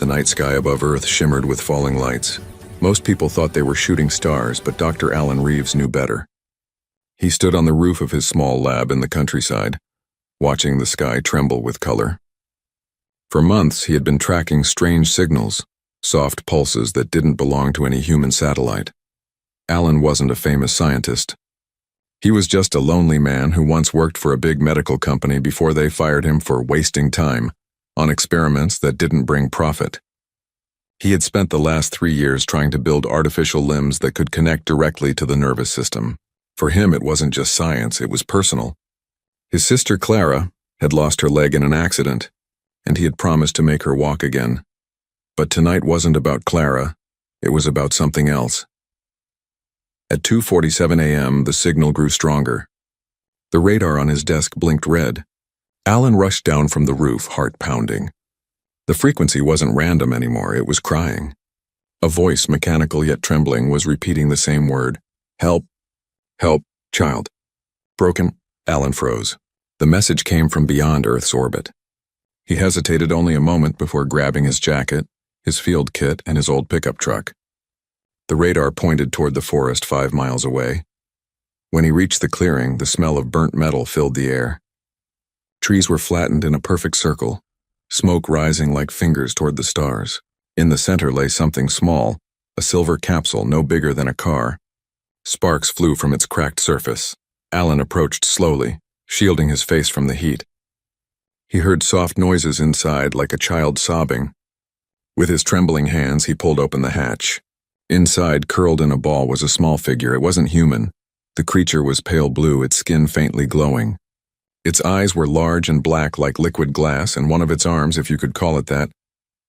The night sky above Earth shimmered with falling lights. Most people thought they were shooting stars, but Dr. Alan Reeves knew better. He stood on the roof of his small lab in the countryside, watching the sky tremble with color. For months, he had been tracking strange signals, soft pulses that didn't belong to any human satellite. Alan wasn't a famous scientist. He was just a lonely man who once worked for a big medical company before they fired him for wasting time on experiments that didn't bring profit. He had spent the last 3 years trying to build artificial limbs that could connect directly to the nervous system. For him, it wasn't just science, it was personal. His sister Clara had lost her leg in an accident, and he had promised to make her walk again. But tonight wasn't about Clara, it was about something else. At 2:47 a.m., the signal grew stronger. The radar on his desk blinked red. Alan rushed down from the roof, heart pounding. The frequency wasn't random anymore, it was crying. A voice, mechanical yet trembling, was repeating the same word. Help. Help, child. Broken. Alan froze. The message came from beyond Earth's orbit. He hesitated only a moment before grabbing his jacket, his field kit, and his old pickup truck. The radar pointed toward the forest 5 miles away. When he reached the clearing, the smell of burnt metal filled the air. Trees were flattened in a perfect circle, smoke rising like fingers toward the stars. In the center lay something small, a silver capsule no bigger than a car. Sparks flew from its cracked surface. Alan approached slowly, shielding his face from the heat. He heard soft noises inside, like a child sobbing. With his trembling hands, he pulled open the hatch. Inside, curled in a ball, was a small figure. It wasn't human. The creature was pale blue, its skin faintly glowing. Its eyes were large and black like liquid glass, and one of its arms, if you could call it that,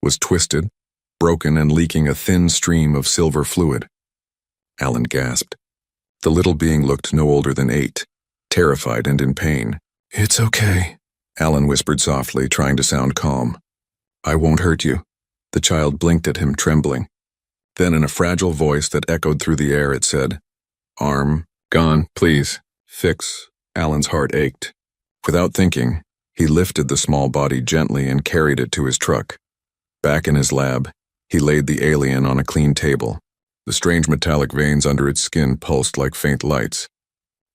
was twisted, broken, and leaking a thin stream of silver fluid. Alan gasped. The little being looked no older than 8, terrified and in pain. "It's okay," Alan whispered softly, trying to sound calm. "I won't hurt you." The child blinked at him, trembling. Then in a fragile voice that echoed through the air, it said, "Arm, gone, please. Fix." Alan's heart ached. Without thinking, he lifted the small body gently and carried it to his truck. Back in his lab, he laid the alien on a clean table. The strange metallic veins under its skin pulsed like faint lights.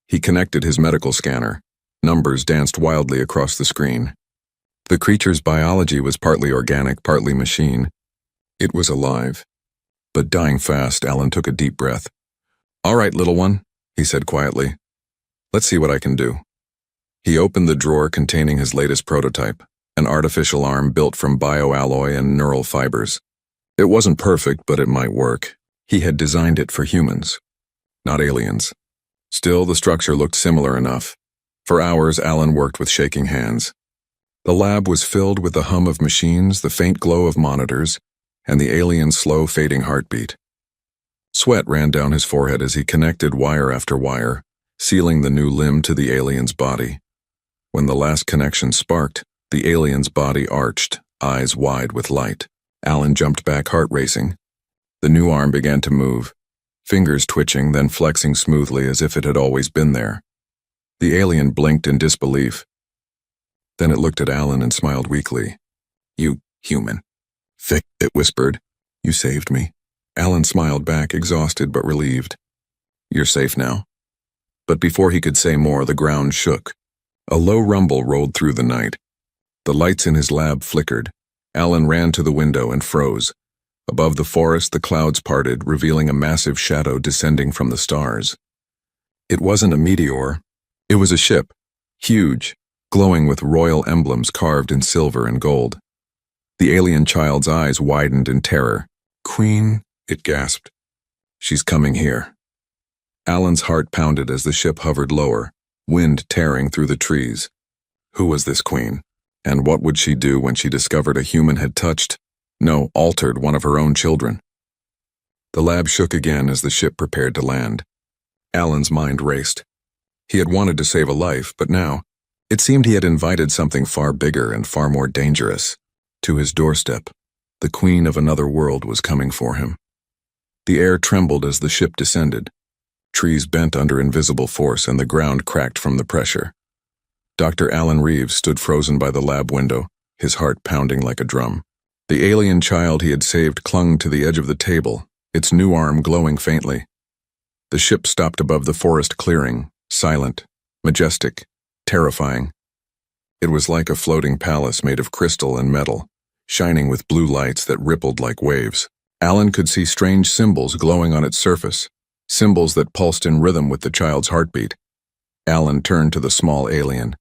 He connected his medical scanner. Numbers danced wildly across the screen. The creature's biology was partly organic, partly machine. It was alive. But dying fast, Alan took a deep breath. "All right, little one," he said quietly. "Let's see what I can do." He opened the drawer containing his latest prototype, an artificial arm built from bioalloy and neural fibers. It wasn't perfect, but it might work. He had designed it for humans, not aliens. Still, the structure looked similar enough. For hours, Alan worked with shaking hands. The lab was filled with the hum of machines, the faint glow of monitors, and the alien's slow, fading heartbeat. Sweat ran down his forehead as he connected wire after wire, sealing the new limb to the alien's body. When the last connection sparked, the alien's body arched, eyes wide with light. Alan jumped back, heart racing. The new arm began to move, fingers twitching, then flexing smoothly as if it had always been there. The alien blinked in disbelief. Then it looked at Alan and smiled weakly. "You human." "Vic," it whispered. "You saved me." Alan smiled back, exhausted but relieved. "You're safe now." But before he could say more, the ground shook. A low rumble rolled through the night. The lights in his lab flickered. Alan ran to the window and froze. Above the forest, the clouds parted, revealing a massive shadow descending from the stars. It wasn't a meteor. It was a ship, huge, glowing with royal emblems carved in silver and gold. The alien child's eyes widened in terror. "Queen," it gasped. "She's coming here." Alan's heart pounded as the ship hovered lower, wind tearing through the trees. Who was this queen? And what would she do when she discovered a human had touched, no, altered one of her own children? The lab shook again as the ship prepared to land. Alan's mind raced. He had wanted to save a life, but now, it seemed he had invited something far bigger and far more dangerous. To his doorstep, the queen of another world was coming for him. The air trembled as the ship descended. Trees bent under invisible force and the ground cracked from the pressure. Dr. Alan Reeves stood frozen by the lab window, his heart pounding like a drum. The alien child he had saved clung to the edge of the table, its new arm glowing faintly. The ship stopped above the forest clearing, silent, majestic, terrifying. It was like a floating palace made of crystal and metal, shining with blue lights that rippled like waves. Alan could see strange symbols glowing on its surface, symbols that pulsed in rhythm with the child's heartbeat. Alan turned to the small alien.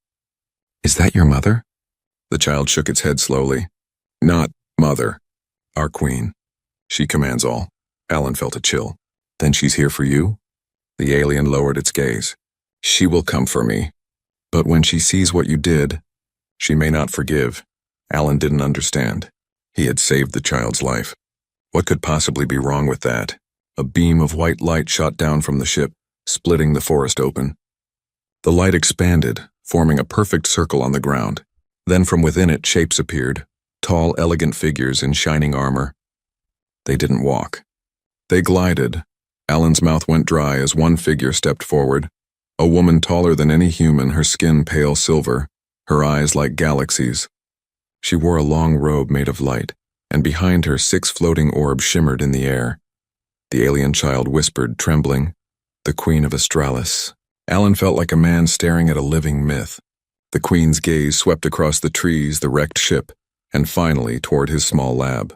"Is that your mother?" The child shook its head slowly. "Not mother. Our queen. She commands all." Alan felt a chill. "Then she's here for you?" The alien lowered its gaze. "She will come for me. But when she sees what you did, she may not forgive." Alan didn't understand. He had saved the child's life. What could possibly be wrong with that? A beam of white light shot down from the ship, splitting the forest open. The light expanded, forming a perfect circle on the ground. Then from within it, shapes appeared, tall, elegant figures in shining armor. They didn't walk. They glided. Alan's mouth went dry as one figure stepped forward. A woman taller than any human, her skin pale silver, her eyes like galaxies. She wore a long robe made of light, and behind her 6 floating orbs shimmered in the air. The alien child whispered, trembling, "The Queen of Astralis." Alan felt like a man staring at a living myth. The Queen's gaze swept across the trees, the wrecked ship, and finally toward his small lab.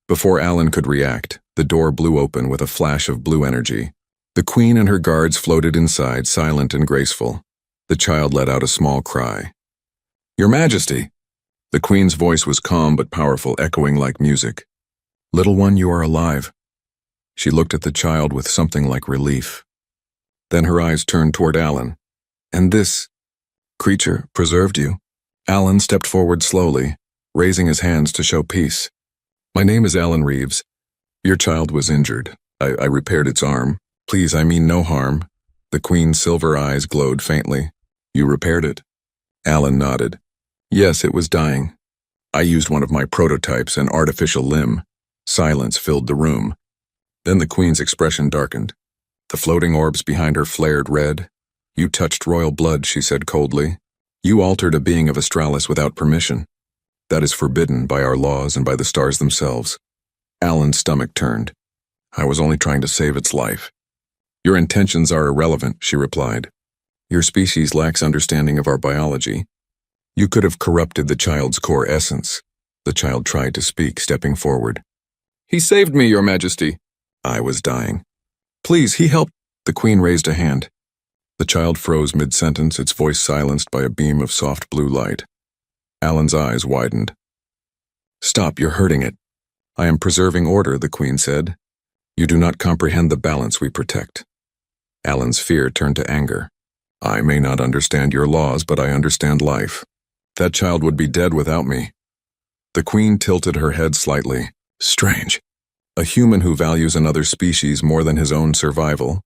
Before Alan could react, the door blew open with a flash of blue energy. The Queen and her guards floated inside, silent and graceful. The child let out a small cry. "Your Majesty!" The Queen's voice was calm but powerful, echoing like music. "Little one, you are alive." She looked at the child with something like relief. Then her eyes turned toward Alan. "And this creature preserved you?" Alan stepped forward slowly, raising his hands to show peace. "My name is Alan Reeves. Your child was injured. I repaired its arm. Please, I mean no harm." The Queen's silver eyes glowed faintly. "You repaired it?" Alan nodded. "Yes, it was dying. I used one of my prototypes, an artificial limb." Silence filled the room. Then the Queen's expression darkened. The floating orbs behind her flared red. "You touched royal blood," she said coldly. "You altered a being of Astralis without permission. That is forbidden by our laws and by the stars themselves." Alan's stomach turned. "I was only trying to save its life." "Your intentions are irrelevant," she replied. "Your species lacks understanding of our biology. You could have corrupted the child's core essence." The child tried to speak, stepping forward. "He saved me, Your Majesty." "I was dying." "Please, he helped." The Queen raised a hand. The child froze mid-sentence, its voice silenced by a beam of soft blue light. Alan's eyes widened. "Stop, you're hurting it." "I am preserving order," the Queen said. "You do not comprehend the balance we protect." Alan's fear turned to anger. "I may not understand your laws, but I understand life. That child would be dead without me." The Queen tilted her head slightly. "Strange. A human who values another species more than his own survival."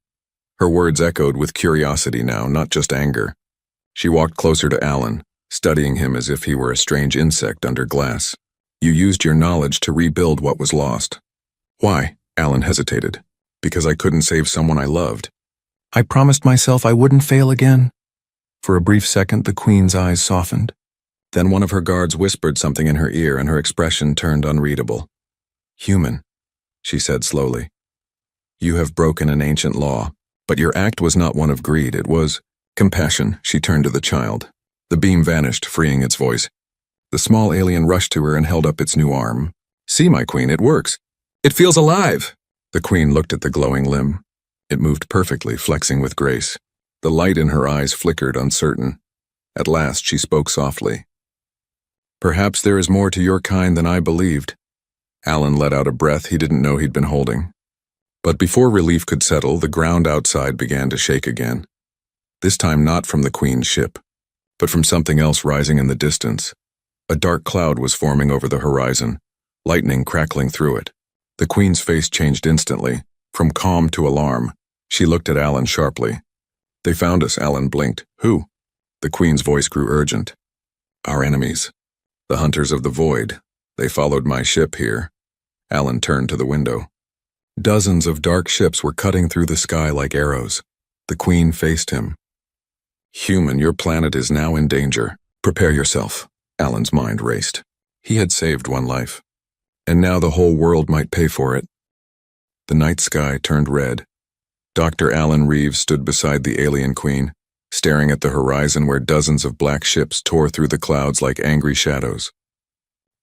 Her words echoed with curiosity now, not just anger. She walked closer to Alan, studying him as if he were a strange insect under glass. "You used your knowledge to rebuild what was lost." "Why?" Alan hesitated. "Because I couldn't save someone I loved. I promised myself I wouldn't fail again." For a brief second, the Queen's eyes softened. Then one of her guards whispered something in her ear, and her expression turned unreadable. "Human," she said slowly. "You have broken an ancient law, but your act was not one of greed, it was compassion." She turned to the child. The beam vanished, freeing its voice. The small alien rushed to her and held up its new arm. "See, my Queen, it works. It feels alive." The Queen looked at the glowing limb. It moved perfectly, flexing with grace. The light in her eyes flickered, uncertain. At last she spoke softly. "Perhaps there is more to your kind than I believed." Alan let out a breath he didn't know he'd been holding. But before relief could settle, the ground outside began to shake again. This time not from the Queen's ship, but from something else rising in the distance. A dark cloud was forming over the horizon, lightning crackling through it. The Queen's face changed instantly, from calm to alarm. She looked at Alan sharply. "They found us," Alan blinked. "Who?" The Queen's voice grew urgent. "Our enemies. The hunters of the void. They followed my ship here." Alan turned to the window. Dozens of dark ships were cutting through the sky like arrows. The Queen faced him. "Human, your planet is now in danger. Prepare yourself." Alan's mind raced. He had saved one life. And now the whole world might pay for it. The night sky turned red. Dr. Alan Reeves stood beside the alien queen, staring at the horizon where dozens of black ships tore through the clouds like angry shadows.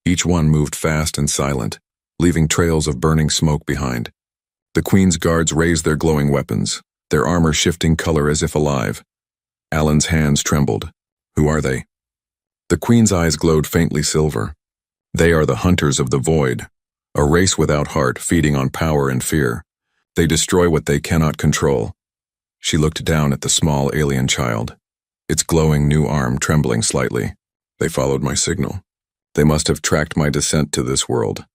Each one moved fast and silent, leaving trails of burning smoke behind. The queen's guards raised their glowing weapons, their armor shifting color as if alive. Alan's hands trembled. Who are they? The queen's eyes glowed faintly silver. They are the hunters of the void, a race without heart feeding on power and fear. They destroy what they cannot control. She looked down at the small alien child, its glowing new arm trembling slightly. They followed my signal. They must have tracked my descent to this world.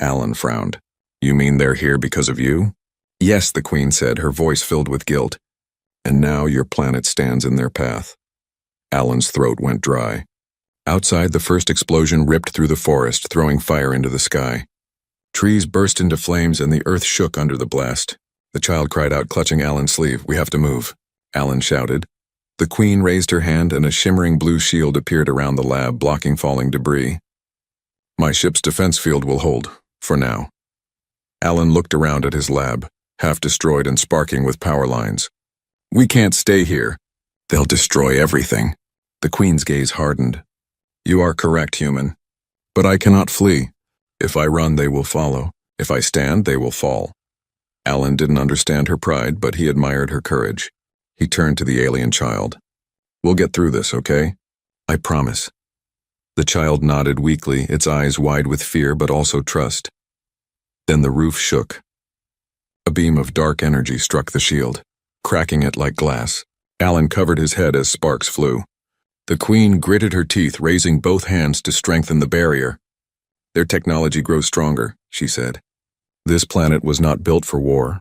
Alan frowned. You mean they're here because of you? Yes, the queen said, her voice filled with guilt. And now your planet stands in their path. Alan's throat went dry. Outside, the first explosion ripped through the forest, throwing fire into the sky. Trees burst into flames and the earth shook under the blast. The child cried out, clutching Alan's sleeve. We have to move, Alan shouted. The queen raised her hand and a shimmering blue shield appeared around the lab, blocking falling debris. My ship's defense field will hold, for now. Alan looked around at his lab, half destroyed and sparking with power lines. We can't stay here. They'll destroy everything. The queen's gaze hardened. You are correct, human. But I cannot flee. If I run, they will follow. If I stand, they will fall. Alan didn't understand her pride, but he admired her courage. He turned to the alien child. We'll get through this, okay? I promise. The child nodded weakly, its eyes wide with fear but also trust. Then the roof shook. A beam of dark energy struck the shield, cracking it like glass. Alan covered his head as sparks flew. The queen gritted her teeth, raising both hands to strengthen the barrier. Their technology grows stronger, she said. This planet was not built for war.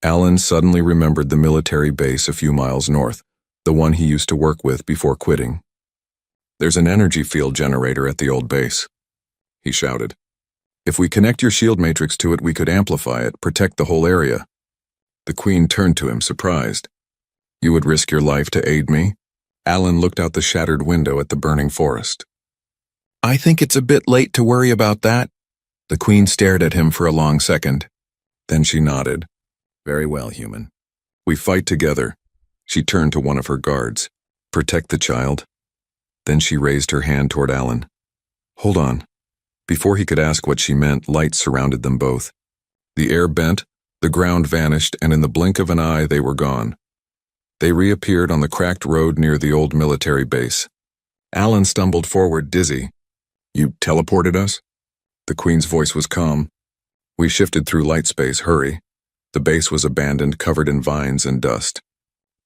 Alan suddenly remembered the military base a few miles north, the one he used to work with before quitting. There's an energy field generator at the old base, he shouted. If we connect your shield matrix to it, we could amplify it, protect the whole area. The queen turned to him, surprised. You would risk your life to aid me? Alan looked out the shattered window at the burning forest. I think it's a bit late to worry about that. The queen stared at him for a long second. Then she nodded. Very well, human. We fight together. She turned to one of her guards. Protect the child. Then she raised her hand toward Alan. Hold on. Before he could ask what she meant, light surrounded them both. The air bent, the ground vanished, and in the blink of an eye they were gone. They reappeared on the cracked road near the old military base. Alan stumbled forward, dizzy. You teleported us? The queen's voice was calm. We shifted through light space, hurry. The base was abandoned, covered in vines and dust.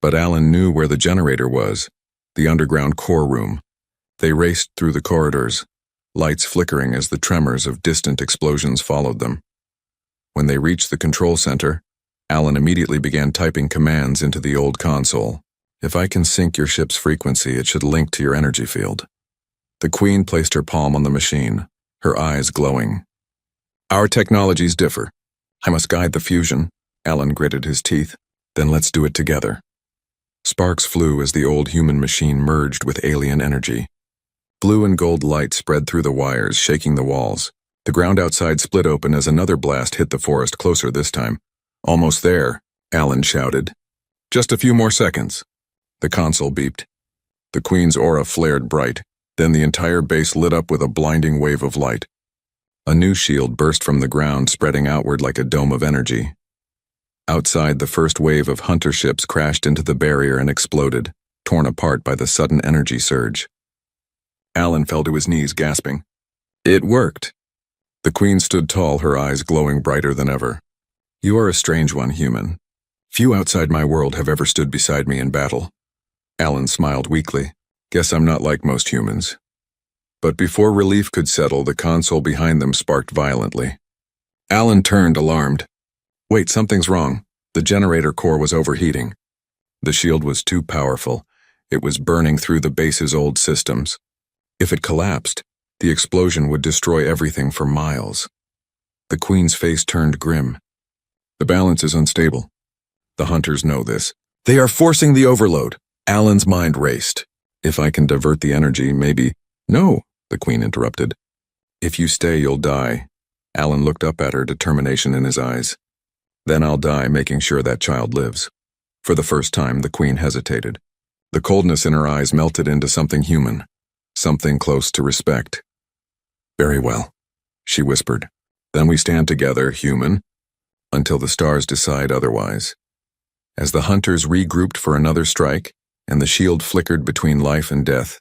But Alan knew where the generator was, the underground core room. They raced through the corridors, lights flickering as the tremors of distant explosions followed them. When they reached the control center, Alan immediately began typing commands into the old console. If I can sync your ship's frequency, it should link to your energy field. The queen placed her palm on the machine, her eyes glowing. Our technologies differ. I must guide the fusion. Alan gritted his teeth. Then let's do it together. Sparks flew as the old human machine merged with alien energy. Blue and gold light spread through the wires, shaking the walls. The ground outside split open as another blast hit the forest, closer this time. Almost there, Alan shouted. Just a few more seconds. The console beeped. The queen's aura flared bright. Then the entire base lit up with a blinding wave of light. A new shield burst from the ground, spreading outward like a dome of energy. Outside, the first wave of hunter ships crashed into the barrier and exploded, torn apart by the sudden energy surge. Alan fell to his knees, gasping. It worked. The queen stood tall, her eyes glowing brighter than ever. You are a strange one, human. Few outside my world have ever stood beside me in battle. Alan smiled weakly. Guess I'm not like most humans. But before relief could settle, the console behind them sparked violently. Alan turned, alarmed. Wait, something's wrong. The generator core was overheating. The shield was too powerful. It was burning through the base's old systems. If it collapsed, the explosion would destroy everything for miles. The queen's face turned grim. The balance is unstable. The hunters know this. They are forcing the overload. Alan's mind raced. If I can divert the energy, maybe... No, the queen interrupted. If you stay, you'll die. Alan looked up at her, determination in his eyes. Then I'll die making sure that child lives. For the first time, the Queen hesitated. The coldness in her eyes melted into something human, something close to respect. Very well, she whispered. Then we stand together, human, until the stars decide otherwise. As the hunters regrouped for another strike, and the shield flickered between life and death,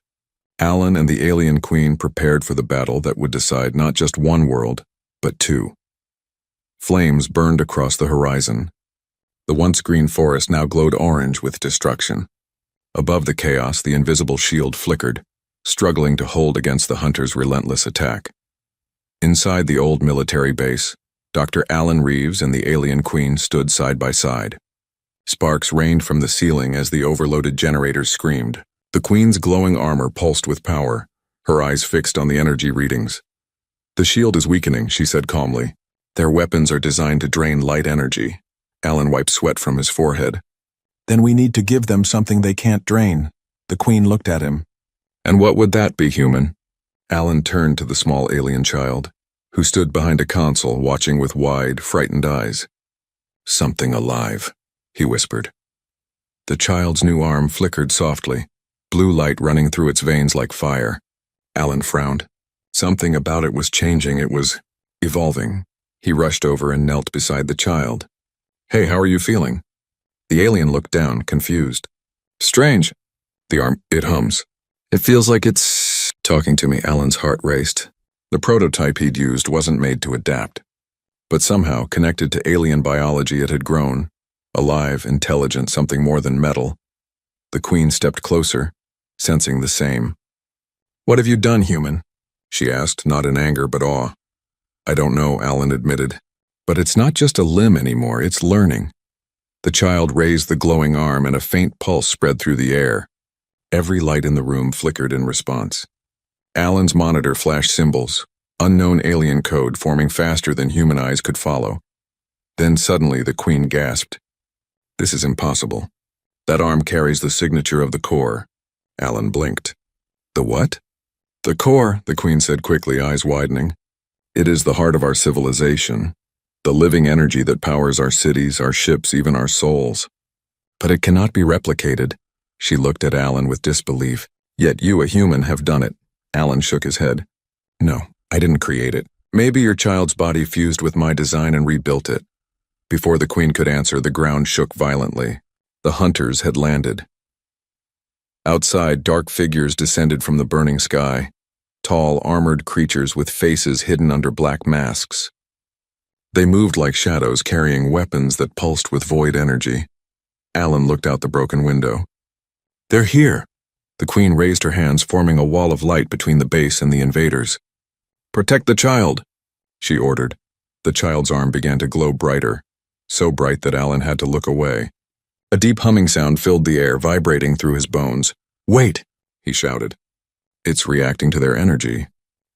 Alan and the alien queen prepared for the battle that would decide not just one world, but two. Flames burned across the horizon. The once green forest now glowed orange with destruction. Above the chaos, the invisible shield flickered, struggling to hold against the hunters' relentless attack. Inside the old military base, Dr. Alan Reeves and the alien queen stood side by side. Sparks rained from the ceiling as the overloaded generators screamed. The queen's glowing armor pulsed with power, her eyes fixed on the energy readings. The shield is weakening, she said calmly. Their weapons are designed to drain light energy. Alan wiped sweat from his forehead. Then we need to give them something they can't drain. The queen looked at him. And what would that be, human? Alan turned to the small alien child, who stood behind a console watching with wide, frightened eyes. Something alive, he whispered. The child's new arm flickered softly, blue light running through its veins like fire. Alan frowned. Something about it was changing, it was evolving. He rushed over and knelt beside the child. Hey, how are you feeling? The alien looked down, confused. Strange. The arm, it hums. It feels like it's talking to me. Alan's heart raced. The prototype he'd used wasn't made to adapt. But somehow, connected to alien biology, it had grown. Alive, intelligent, something more than metal. The queen stepped closer, sensing the same. What have you done, human? She asked, not in anger but awe. I don't know, Alan admitted. But it's not just a limb anymore, it's learning. The child raised the glowing arm and a faint pulse spread through the air. Every light in the room flickered in response. Alan's monitor flashed symbols, unknown alien code forming faster than human eyes could follow. Then suddenly the queen gasped. This is impossible. That arm carries the signature of the core. Alan blinked. The what? The core, the queen said quickly, eyes widening. It is the heart of our civilization, the living energy that powers our cities, our ships, even our souls. But it cannot be replicated. She looked at Alan with disbelief. Yet you, a human, have done it. Alan shook his head. No, I didn't create it. Maybe your child's body fused with my design and rebuilt it. Before the queen could answer, the ground shook violently. The hunters had landed. Outside, dark figures descended from the burning sky. Tall, armored creatures with faces hidden under black masks. They moved like shadows, carrying weapons that pulsed with void energy. Alan looked out the broken window. They're here. The queen raised her hands, forming a wall of light between the base and the invaders. Protect the child, she ordered. The child's arm began to glow brighter, so bright that Alan had to look away. A deep humming sound filled the air, vibrating through his bones. Wait, he shouted. It's reacting to their energy.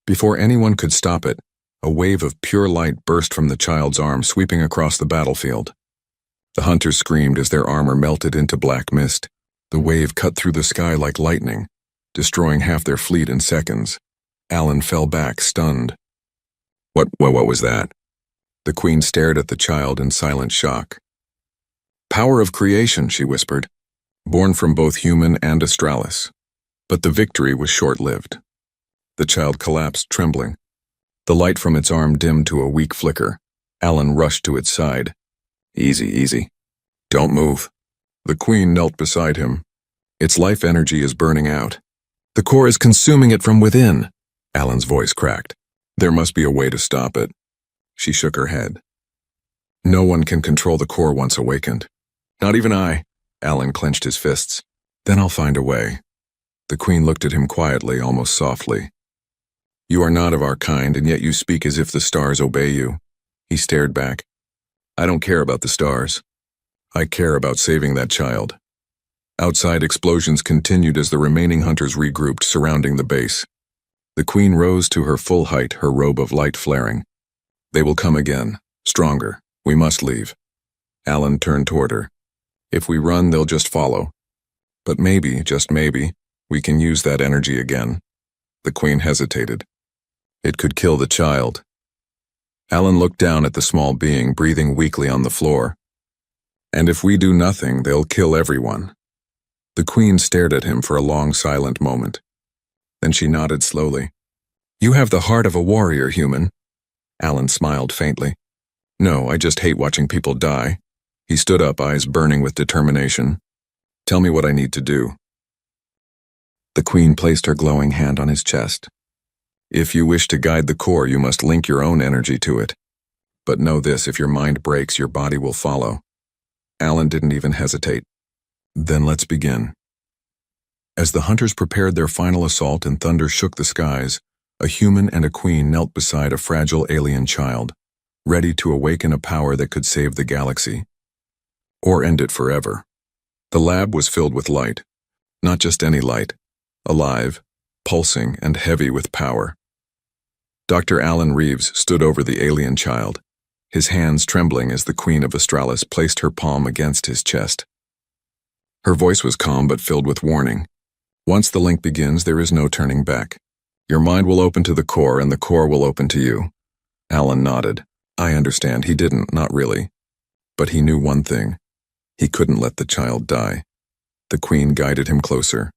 Before anyone could stop it, a wave of pure light burst from the child's arm, sweeping across the battlefield. The hunters screamed as their armor melted into black mist. The wave cut through the sky like lightning, destroying half their fleet in seconds. Alan fell back, stunned. What was that? The queen stared at the child in silent shock. Power of creation, she whispered, born from both human and Astralis. But the victory was short-lived. The child collapsed, trembling. The light from its arm dimmed to a weak flicker. Alan rushed to its side. Easy, easy. Don't move. The queen knelt beside him. Its life energy is burning out. The core is consuming it from within. Alan's voice cracked. There must be a way to stop it. She shook her head. No one can control the core once awakened. Not even I. Alan clenched his fists. Then I'll find a way. The queen looked at him quietly, almost softly. You are not of our kind, and yet you speak as if the stars obey you. He stared back. I don't care about the stars. I care about saving that child. Outside, explosions continued as the remaining hunters regrouped, surrounding the base. The queen rose to her full height, her robe of light flaring. They will come again, stronger. We must leave. Alan turned toward her. If we run, they'll just follow. But maybe, just maybe, we can use that energy again. The queen hesitated. It could kill the child. Alan looked down at the small being breathing weakly on the floor. And if we do nothing, they'll kill everyone. The Queen stared at him for a long, silent moment. Then she nodded slowly. You have the heart of a warrior, human. Alan smiled faintly. No, I just hate watching people die. He stood up, eyes burning with determination. Tell me what I need to do. The Queen placed her glowing hand on his chest. If you wish to guide the core, you must link your own energy to it. But know this, if your mind breaks, your body will follow. Alan didn't even hesitate. Then let's begin. As the hunters prepared their final assault and thunder shook the skies, a human and a queen knelt beside a fragile alien child, ready to awaken a power that could save the galaxy. Or end it forever. The lab was filled with light. Not just any light. Alive, pulsing, and heavy with power. Dr. Alan Reeves stood over the alien child, his hands trembling as the Queen of Australis placed her palm against his chest. Her voice was calm but filled with warning. Once the link begins, there is no turning back. Your mind will open to the core, and the core will open to you. Alan nodded. I understand. He didn't, not really. But he knew one thing. He couldn't let the child die. The Queen guided him closer.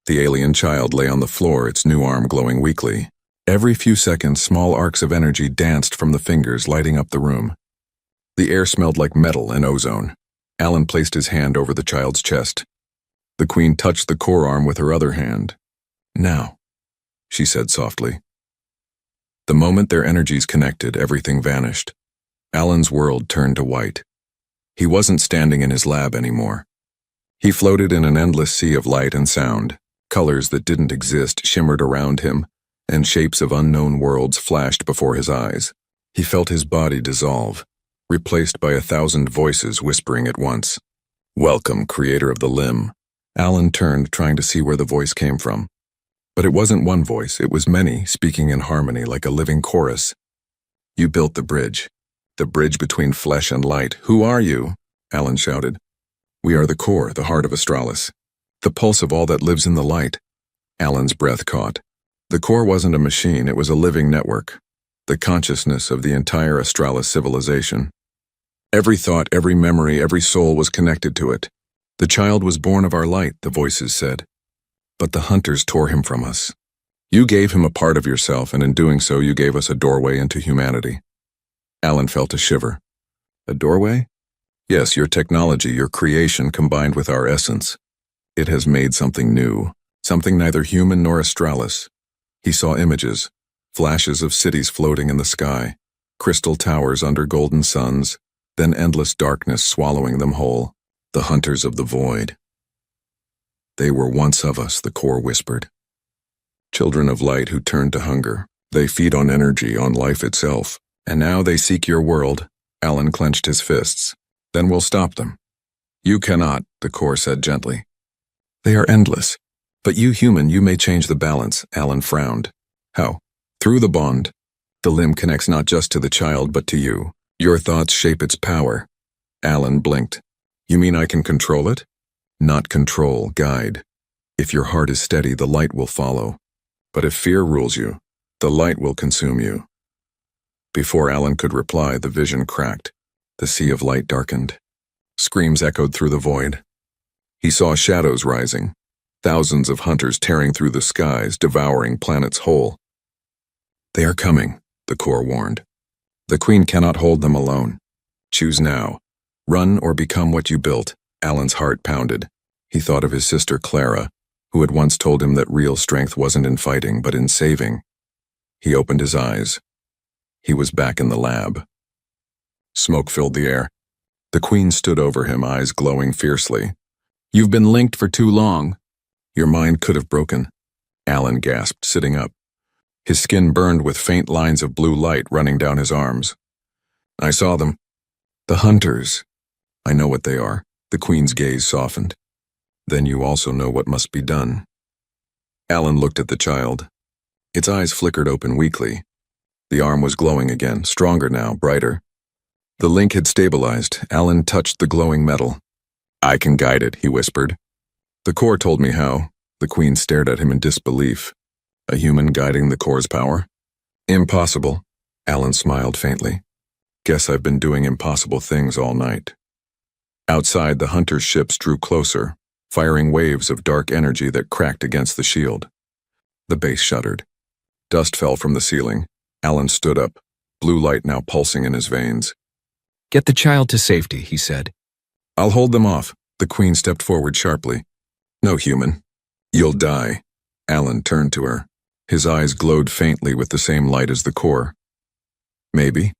The alien child lay on the floor, its new arm glowing weakly. Every few seconds, small arcs of energy danced from the fingers, lighting up the room. The air smelled like metal and ozone. Alan placed his hand over the child's chest. The Queen touched the core arm with her other hand. Now, she said softly. The moment their energies connected, everything vanished. Alan's world turned to white. He wasn't standing in his lab anymore. He floated in an endless sea of light and sound. Colors that didn't exist shimmered around him, and shapes of unknown worlds flashed before his eyes. He felt his body dissolve, replaced by 1,000 voices whispering at once. Welcome, creator of the limb. Alan turned, trying to see where the voice came from. But it wasn't one voice, it was many, speaking in harmony like a living chorus. You built the bridge between flesh and light. Who are you? Alan shouted. We are the core, the heart of Australis. The pulse of all that lives in the light. Alan's breath caught. The core wasn't a machine, it was a living network. The consciousness of the entire Australis civilization. Every thought, every memory, every soul was connected to it. The child was born of our light, the voices said. But the hunters tore him from us. You gave him a part of yourself, and in doing so you gave us a doorway into humanity. Alan felt a shiver. A doorway? Yes, your technology, your creation combined with our essence. It has made something new, something neither human nor Australis. He saw images, flashes of cities floating in the sky, crystal towers under golden suns, then endless darkness swallowing them whole, the hunters of the void. They were once of us, the core whispered. Children of light who turned to hunger. They feed on energy, on life itself. And now they seek your world. Alan clenched his fists. Then we'll stop them. You cannot, the core said gently. They are endless. But you human, you may change the balance, Alan frowned. How? Through the bond. The limb connects not just to the child, but to you. Your thoughts shape its power. Alan blinked. You mean I can control it? Not control, guide. If your heart is steady, the light will follow. But if fear rules you, the light will consume you. Before Alan could reply, the vision cracked. The sea of light darkened. Screams echoed through the void. He saw shadows rising. Thousands of hunters tearing through the skies, devouring planets whole. They are coming, the core warned. The Queen cannot hold them alone. Choose now. Run or become what you built. Alan's heart pounded. He thought of his sister Clara, who had once told him that real strength wasn't in fighting, but in saving. He opened his eyes. He was back in the lab. Smoke filled the air. The Queen stood over him, eyes glowing fiercely. You've been linked for too long. Your mind could have broken. Alan gasped, sitting up. His skin burned with faint lines of blue light running down his arms. I saw them. The hunters. I know what they are. The Queen's gaze softened. Then you also know what must be done. Alan looked at the child. Its eyes flickered open weakly. The arm was glowing again, stronger now, brighter. The link had stabilized. Alan touched the glowing metal. I can guide it, he whispered. The core told me how. The Queen stared at him in disbelief. A human guiding the core's power? Impossible, Alan smiled faintly. Guess I've been doing impossible things all night. Outside, the hunters' ships drew closer, firing waves of dark energy that cracked against the shield. The base shuddered. Dust fell from the ceiling. Alan stood up, blue light now pulsing in his veins. Get the child to safety, he said. I'll hold them off. The Queen stepped forward sharply. No, human. You'll die. Alan turned to her. His eyes glowed faintly with the same light as the core. Maybe.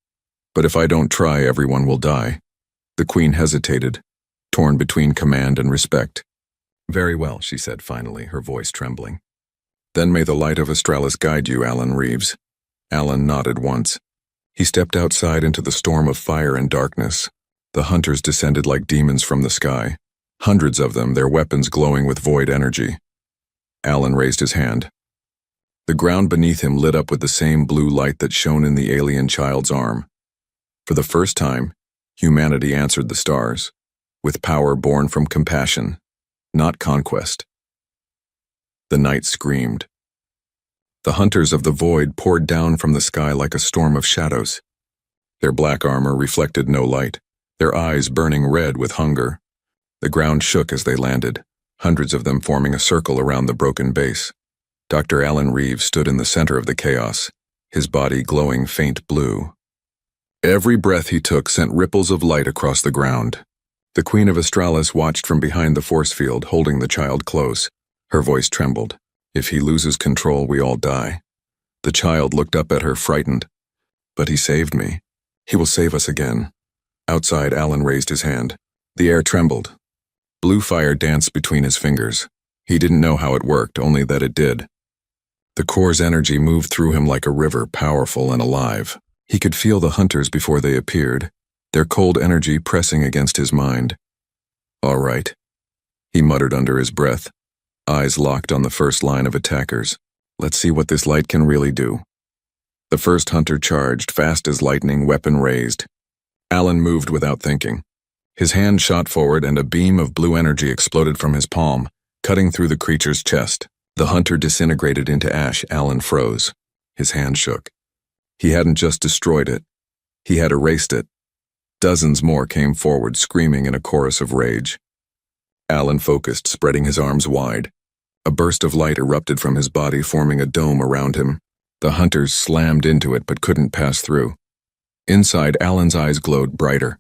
But if I don't try, everyone will die. The Queen hesitated, torn between command and respect. Very well, she said finally, her voice trembling. Then may the light of Australis guide you, Alan Reeves. Alan nodded once. He stepped outside into the storm of fire and darkness. The hunters descended like demons from the sky. Hundreds of them, their weapons glowing with void energy. Alan raised his hand. The ground beneath him lit up with the same blue light that shone in the alien child's arm. For the first time, humanity answered the stars, with power born from compassion, not conquest. The night screamed. The hunters of the void poured down from the sky like a storm of shadows. Their black armor reflected no light, their eyes burning red with hunger. The ground shook as they landed, hundreds of them forming a circle around the broken base. Dr. Alan Reeves stood in the center of the chaos, his body glowing faint blue. Every breath he took sent ripples of light across the ground. The Queen of Australis watched from behind the force field, holding the child close. Her voice trembled. If he loses control, we all die. The child looked up at her, frightened. But he saved me. He will save us again. Outside, Alan raised his hand. The air trembled. Blue fire danced between his fingers. He didn't know how it worked, only that it did. The core's energy moved through him like a river, powerful and alive. He could feel the hunters before they appeared, their cold energy pressing against his mind. All right, he muttered under his breath, eyes locked on the first line of attackers. Let's see what this light can really do. The first hunter charged, fast as lightning, weapon raised. Alan moved without thinking. His hand shot forward and a beam of blue energy exploded from his palm, cutting through the creature's chest. The hunter disintegrated into ash. Alan froze. His hand shook. He hadn't just destroyed it. He had erased it. Dozens more came forward, screaming in a chorus of rage. Alan focused, spreading his arms wide. A burst of light erupted from his body, forming a dome around him. The hunters slammed into it but couldn't pass through. Inside, Alan's eyes glowed brighter.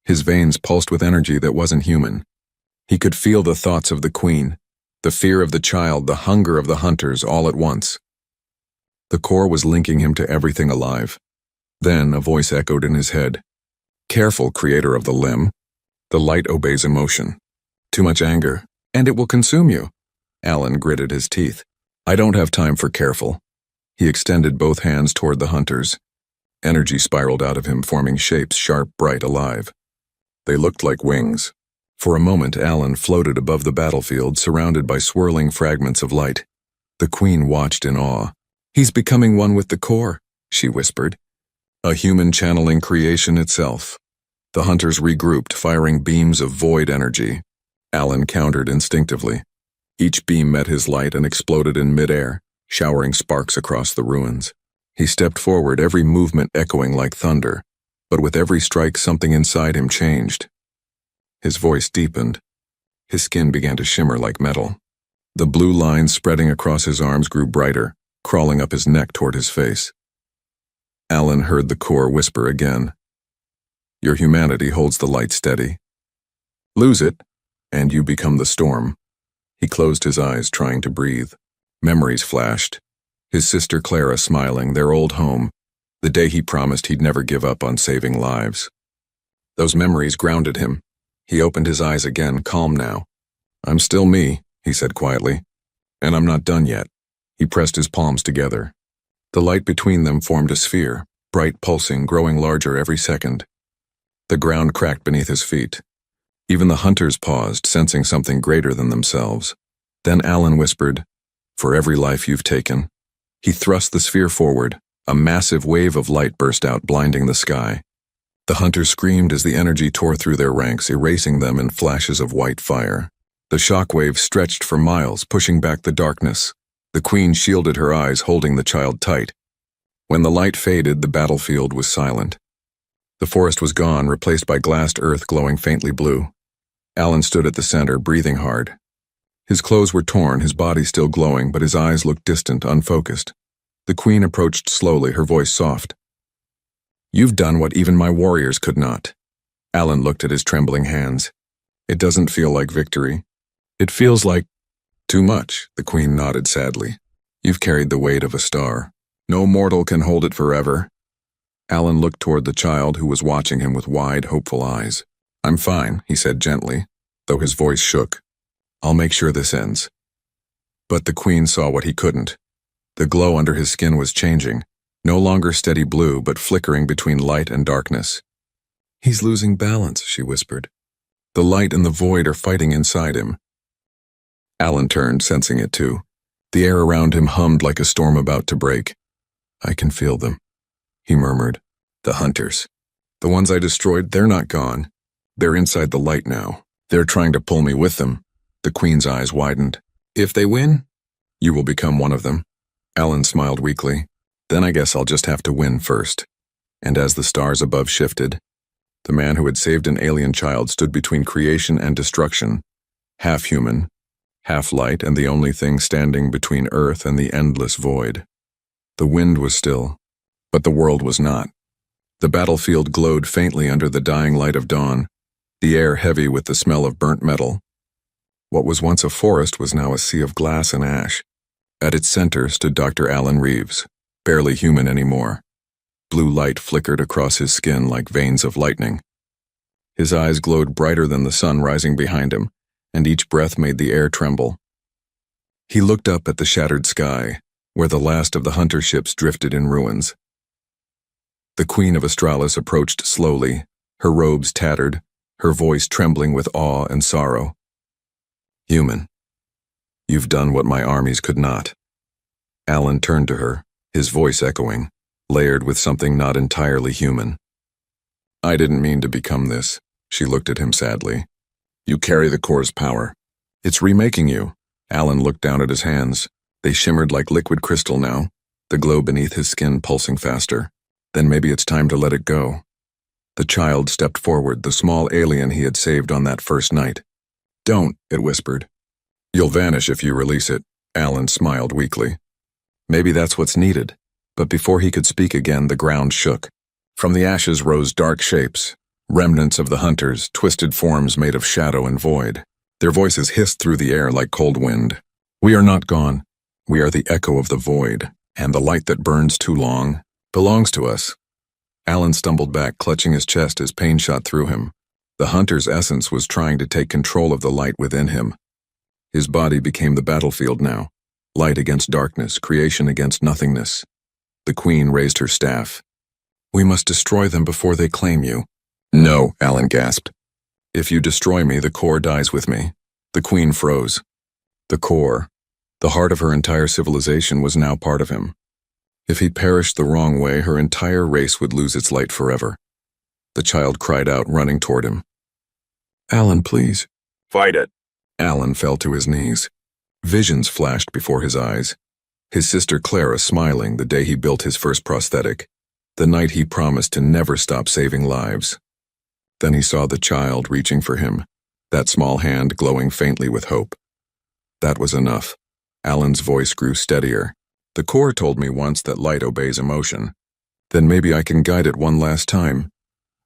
His veins pulsed with energy that wasn't human. He could feel the thoughts of the Queen, the fear of the child, the hunger of the hunters, all at once. The core was linking him to everything alive. Then a voice echoed in his head. Careful, creator of the limb. The light obeys emotion. Too much anger, and it will consume you. Alan gritted his teeth. I don't have time for careful. He extended both hands toward the hunters. Energy spiraled out of him, forming shapes sharp, bright, alive. They looked like wings. For a moment, Alan floated above the battlefield, surrounded by swirling fragments of light. The Queen watched in awe. He's becoming one with the core, she whispered. A human channeling creation itself. The hunters regrouped, firing beams of void energy. Alan countered instinctively. Each beam met his light and exploded in midair, showering sparks across the ruins. He stepped forward, every movement echoing like thunder, but with every strike something inside him changed. His voice deepened. His skin began to shimmer like metal. The blue lines spreading across his arms grew brighter, crawling up his neck toward his face. Alan heard the core whisper again. Your humanity holds the light steady. Lose it, and you become the storm. He closed his eyes, trying to breathe. Memories flashed. His sister Clara smiling, their old home, the day he promised he'd never give up on saving lives. Those memories grounded him. He opened his eyes again, calm now. I'm still me, he said quietly. And I'm not done yet. He pressed his palms together. The light between them formed a sphere, bright, pulsing, growing larger every second. The ground cracked beneath his feet. Even the hunters paused, sensing something greater than themselves. Then Alan whispered, For every life you've taken. He thrust the sphere forward. A massive wave of light burst out, blinding the sky. The hunters screamed as the energy tore through their ranks, erasing them in flashes of white fire. The shockwave stretched for miles, pushing back the darkness. The Queen shielded her eyes, holding the child tight. When the light faded, the battlefield was silent. The forest was gone, replaced by glassed earth glowing faintly blue. Alan stood at the center, breathing hard. His clothes were torn, his body still glowing, but his eyes looked distant, unfocused. The Queen approached slowly, her voice soft. "You've done what even my warriors could not." Alan looked at his trembling hands. "It doesn't feel like victory. It feels like too much," the Queen nodded sadly. "You've carried the weight of a star. No mortal can hold it forever." Alan looked toward the child who was watching him with wide, hopeful eyes. "I'm fine," he said gently, though his voice shook. "I'll make sure this ends." But the Queen saw what he couldn't. The glow under his skin was changing, no longer steady blue, but flickering between light and darkness. "He's losing balance," she whispered. "The light and the void are fighting inside him." Alan turned, sensing it too. The air around him hummed like a storm about to break. "I can feel them," he murmured. "The hunters. The ones I destroyed, they're not gone. They're inside the light now. They're trying to pull me with them." The Queen's eyes widened. "If they win, you will become one of them." Alan smiled weakly. "Then I guess I'll just have to win first." And as the stars above shifted, the man who had saved an alien child stood between creation and destruction, half human, half light, and the only thing standing between Earth and the endless void. The wind was still, but the world was not. The battlefield glowed faintly under the dying light of dawn, the air heavy with the smell of burnt metal. What was once a forest was now a sea of glass and ash. At its center stood Dr. Alan Reeves, barely human anymore. Blue light flickered across his skin like veins of lightning. His eyes glowed brighter than the sun rising behind him, and each breath made the air tremble. He looked up at the shattered sky, where the last of the hunter ships drifted in ruins. The Queen of Australis approached slowly, her robes tattered, her voice trembling with awe and sorrow. "Human, you've done what my armies could not." Alan turned to her, his voice echoing, layered with something not entirely human. "I didn't mean to become this," she looked at him sadly. "You carry the core's power. It's remaking you." Alan looked down at his hands. They shimmered like liquid crystal now, the glow beneath his skin pulsing faster. "Then maybe it's time to let it go." The child stepped forward, the small alien he had saved on that first night. "Don't," it whispered. "You'll vanish if you release it." Alan smiled weakly. Maybe that's what's needed. But before he could speak again, the ground shook. From the ashes rose dark shapes, remnants of the hunters, twisted forms made of shadow and void. Their voices hissed through the air like cold wind. "We are not gone. We are the echo of the void, and the light that burns too long belongs to us." Alan stumbled back, clutching his chest as pain shot through him. The hunter's essence was trying to take control of the light within him. His body became the battlefield now, light against darkness, creation against nothingness. The Queen raised her staff. "We must destroy them before they claim you." "No," Alan gasped. "If you destroy me, the core dies with me." The Queen froze. The core, the heart of her entire civilization, was now part of him. If he perished the wrong way, her entire race would lose its light forever. The child cried out, running toward him. "Alan, please." "Fight it." Alan fell to his knees. Visions flashed before his eyes. His sister Clara smiling the day he built his first prosthetic, the night he promised to never stop saving lives. Then he saw the child reaching for him, that small hand glowing faintly with hope. That was enough. Alan's voice grew steadier. "The core told me once that light obeys emotion. Then maybe I can guide it one last time."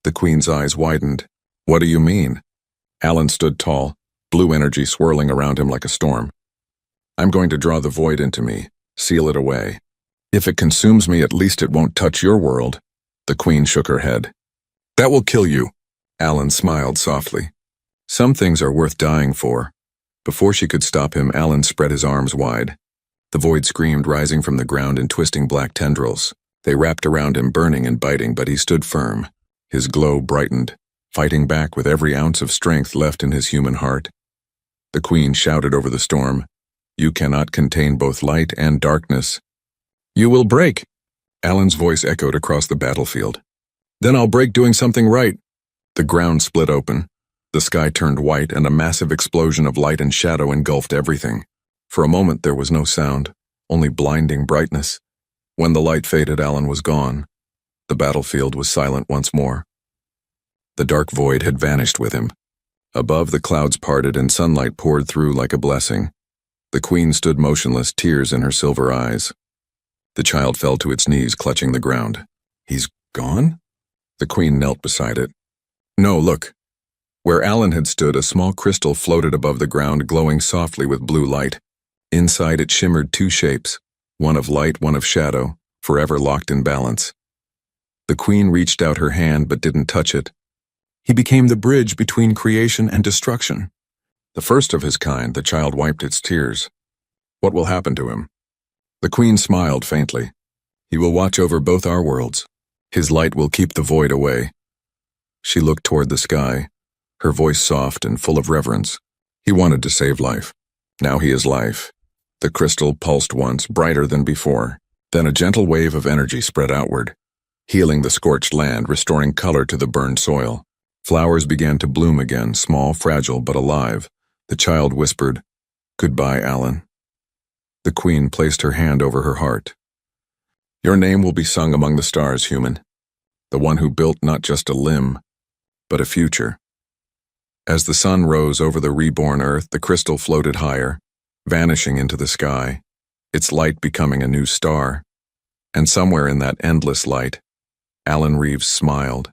The Queen's eyes widened. "What do you mean?" Alan stood tall, blue energy swirling around him like a storm. "I'm going to draw the void into me, seal it away. If it consumes me, at least it won't touch your world." The Queen shook her head. "That will kill you." Alan smiled softly. "Some things are worth dying for." Before she could stop him, Alan spread his arms wide. The void screamed, rising from the ground in twisting black tendrils. They wrapped around him, burning and biting, but he stood firm. His glow brightened, fighting back with every ounce of strength left in his human heart. The Queen shouted over the storm, "You cannot contain both light and darkness." "You will break." Alan's voice echoed across the battlefield. "Then I'll break doing something right." The ground split open. The sky turned white, and a massive explosion of light and shadow engulfed everything. For a moment there was no sound, only blinding brightness. When the light faded, Alan was gone. The battlefield was silent once more. The dark void had vanished with him. Above, the clouds parted and sunlight poured through like a blessing. The queen stood motionless, tears in her silver eyes. The child fell to its knees, clutching the ground. He's gone? The queen knelt beside it. No, look. Where Alan had stood, a small crystal floated above the ground, glowing softly with blue light. Inside it shimmered two shapes, one of light, one of shadow, forever locked in balance. The queen reached out her hand but didn't touch it. He became the bridge between creation and destruction. The first of his kind, the child wiped its tears. What will happen to him? The queen smiled faintly. He will watch over both our worlds. His light will keep the void away. She looked toward the sky, her voice soft and full of reverence. He wanted to save life. Now he is life. The crystal pulsed once, brighter than before. Then a gentle wave of energy spread outward, healing the scorched land, restoring color to the burned soil. Flowers began to bloom again, small, fragile, but alive. The child whispered, "Goodbye, Alan." The queen placed her hand over her heart. Your name will be sung among the stars, human. The one who built not just a limb, but a future. As the sun rose over the reborn earth, the crystal floated higher, vanishing into the sky, its light becoming a new star. And somewhere in that endless light, Alan Reeves smiled.